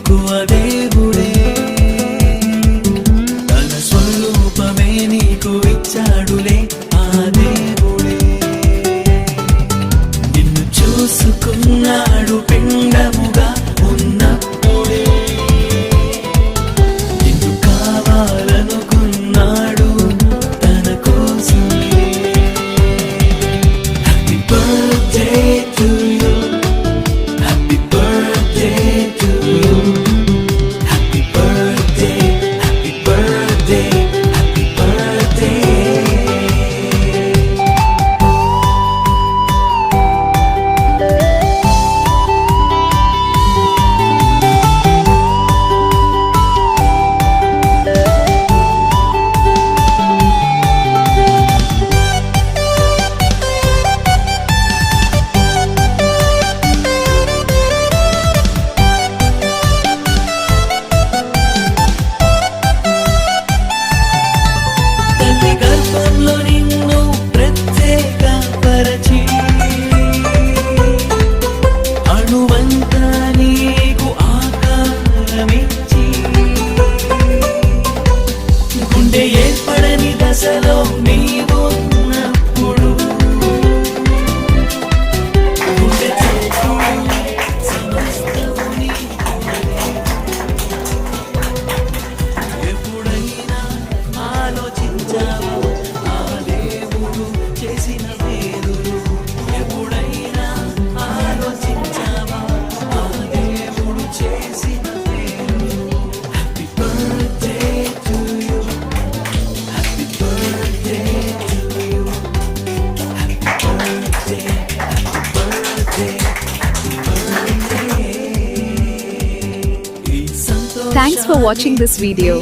మెలకువ దేవుడే తన స్వరూపమే నీకు ఇచ్చాడులే ఆ దేవుడే నిన్ను చూసుకున్నాడు పిండముగా ఉన్నప్పుడే నిన్ను కావాలనుకున్నాడు తన కోసమే happy birthday to you happy birthday to you happy birthday happy birthday happy birthday తల్లి గర్భంలో నిన్ను ప్రత్యేక పరచి అణువంతా నీకు ఆకారమిచ్చి గుండె ఏర్పడని దశలో నీవున్నప్పుడు గుండె చప్పుడు సమస్తము నీకునే. ఎప్పుడైనా ఆలోచించావా ఆ దేవుడు చేసిన మేలులు ఎప్పుడైనా ఆలోచించావా ఆ దేవుడు చేసిన మేలులు happy birthday to you happy birthday to you happy birthday happy birthday happy birthday ఈ సంతోష Thanks for watching this video.